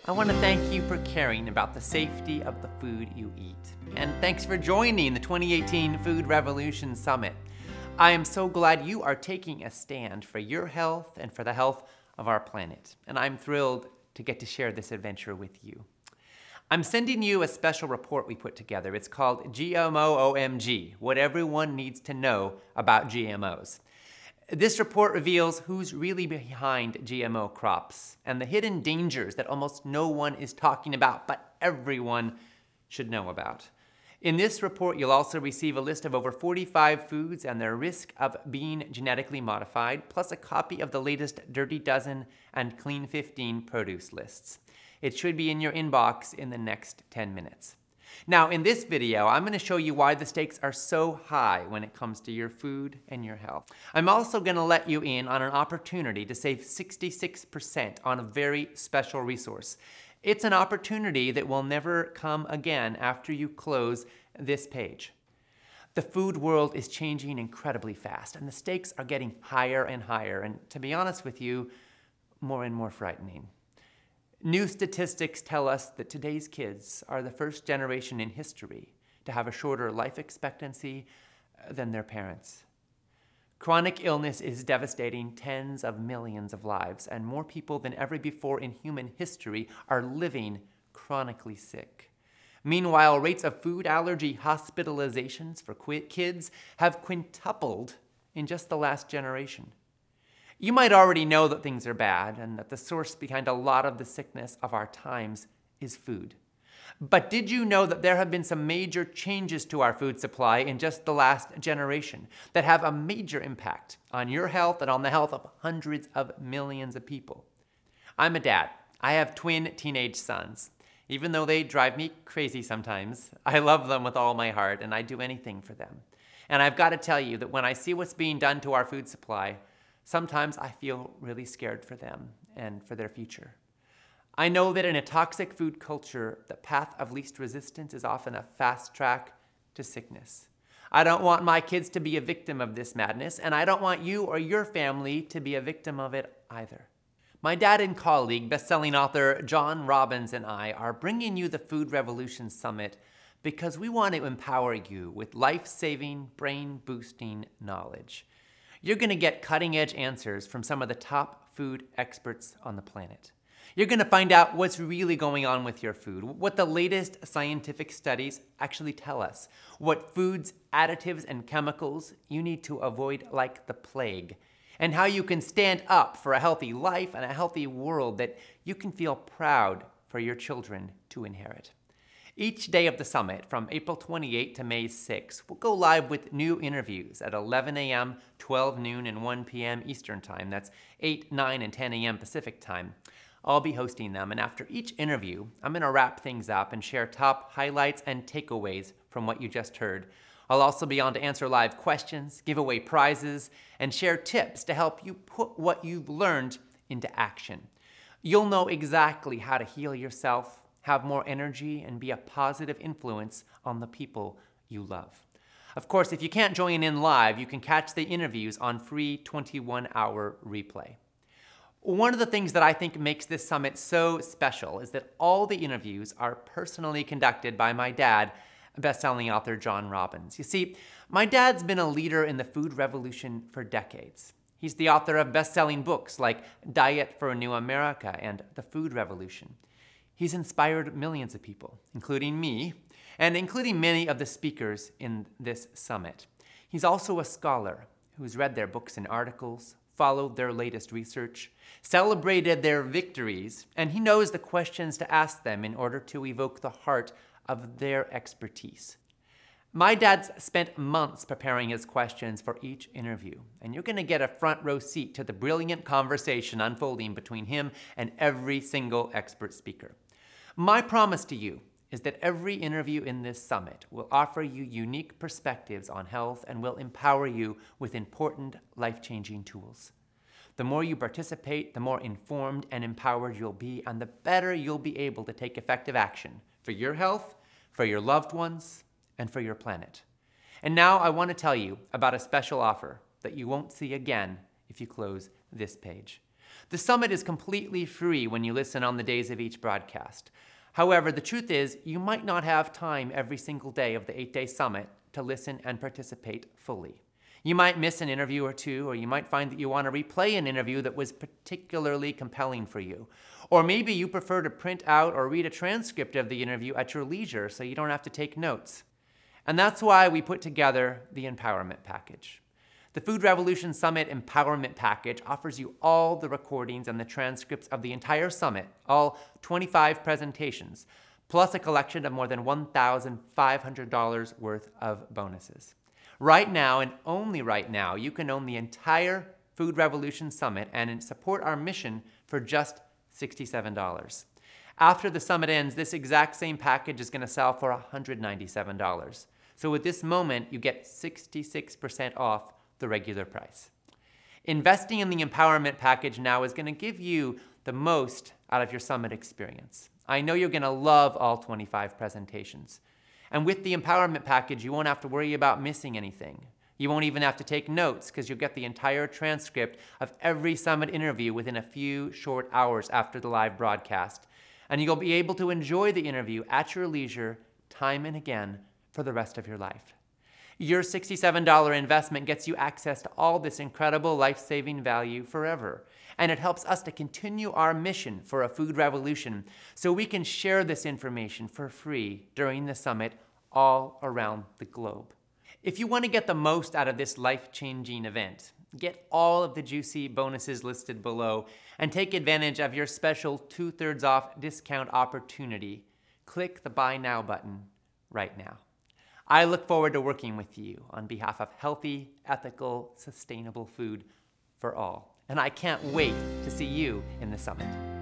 I want to thank you for caring about the safety of the food you eat. And thanks for joining the 2018 Food Revolution Summit. I am so glad you are taking a stand for your health and for the health of our planet. And I'm thrilled to get to share this adventure with you. I'm sending you a special report we put together. It's called GMO OMG, What Everyone Needs to Know About GMOs. This report reveals who's really behind GMO crops and the hidden dangers that almost no one is talking about, but everyone should know about. In this report, you'll also receive a list of over 45 foods and their risk of being genetically modified, plus a copy of the latest Dirty Dozen and Clean 15 produce lists. It should be in your inbox in the next 10 minutes. Now, in this video, I'm going to show you why the stakes are so high when it comes to your food and your health. I'm also going to let you in on an opportunity to save 66% on a very special resource. It's an opportunity that will never come again after you close this page. The food world is changing incredibly fast, and the stakes are getting higher and higher, and to be honest with you, more and more frightening. New statistics tell us that today's kids are the first generation in history to have a shorter life expectancy than their parents. Chronic illness is devastating tens of millions of lives, and more people than ever before in human history are living chronically sick. Meanwhile, rates of food allergy hospitalizations for kids have quintupled in just the last generation. You might already know that things are bad and that the source behind a lot of the sickness of our times is food. But did you know that there have been some major changes to our food supply in just the last generation that have a major impact on your health and on the health of hundreds of millions of people? I'm a dad. I have twin teenage sons. Even though they drive me crazy sometimes, I love them with all my heart and I do anything for them. And I've got to tell you that when I see what's being done to our food supply, sometimes I feel really scared for them and for their future. I know that in a toxic food culture, the path of least resistance is often a fast track to sickness. I don't want my kids to be a victim of this madness, and I don't want you or your family to be a victim of it either. My dad and colleague, best-selling author John Robbins and I are bringing you the Food Revolution Summit because we want to empower you with life-saving, brain-boosting knowledge. You're going to get cutting-edge answers from some of the top food experts on the planet. You're going to find out what's really going on with your food, what the latest scientific studies actually tell us, what foods, additives, and chemicals you need to avoid like the plague, and how you can stand up for a healthy life and a healthy world that you can feel proud for your children to inherit. Each day of the summit, from April 28 to May 6, we'll go live with new interviews at 11 a.m., 12 noon, and 1 p.m. Eastern Time. That's 8, 9, and 10 a.m. Pacific Time. I'll be hosting them, and after each interview, I'm going to wrap things up and share top highlights and takeaways from what you just heard. I'll also be on to answer live questions, give away prizes, and share tips to help you put what you've learned into action. You'll know exactly how to heal yourself, have more energy, and be a positive influence on the people you love. Of course, if you can't join in live, you can catch the interviews on free 21-hour replay. One of the things that I think makes this summit so special is that all the interviews are personally conducted by my dad, best-selling author John Robbins. You see, my dad's been a leader in the food revolution for decades. He's the author of best-selling books like Diet for a New America and The Food Revolution. He's inspired millions of people, including me, and including many of the speakers in this summit. He's also a scholar who's read their books and articles, followed their latest research, celebrated their victories, and he knows the questions to ask them in order to evoke the heart of their expertise. My dad's spent months preparing his questions for each interview, and you're going to get a front row seat to the brilliant conversation unfolding between him and every single expert speaker. My promise to you is that every interview in this summit will offer you unique perspectives on health and will empower you with important life-changing tools. The more you participate, the more informed and empowered you'll be, and the better you'll be able to take effective action for your health, for your loved ones, and for your planet. And now I want to tell you about a special offer that you won't see again if you close this page. The summit is completely free when you listen on the days of each broadcast. However, the truth is, you might not have time every single day of the 8-day summit to listen and participate fully. You might miss an interview or two, or you might find that you want to replay an interview that was particularly compelling for you. Or maybe you prefer to print out or read a transcript of the interview at your leisure so you don't have to take notes. And that's why we put together the Empowerment Package. The Food Revolution Summit Empowerment Package offers you all the recordings and the transcripts of the entire summit, all 25 presentations, plus a collection of more than $1,500 worth of bonuses. Right now, and only right now, you can own the entire Food Revolution Summit and support our mission for just $67. After the summit ends, this exact same package is going to sell for $197. So at this moment, you get 66% off the regular price. Investing in the Empowerment Package now is going to give you the most out of your summit experience. I know you're going to love all 25 presentations. And with the Empowerment Package, you won't have to worry about missing anything. You won't even have to take notes because you'll get the entire transcript of every summit interview within a few short hours after the live broadcast. And you'll be able to enjoy the interview at your leisure time and again for the rest of your life. Your $67 investment gets you access to all this incredible life-saving value forever. And it helps us to continue our mission for a food revolution so we can share this information for free during the summit all around the globe. If you want to get the most out of this life-changing event, get all of the juicy bonuses listed below and take advantage of your special 2/3 off discount opportunity, click the Buy Now button right now. I look forward to working with you on behalf of healthy, ethical, sustainable food for all. And I can't wait to see you in the summit.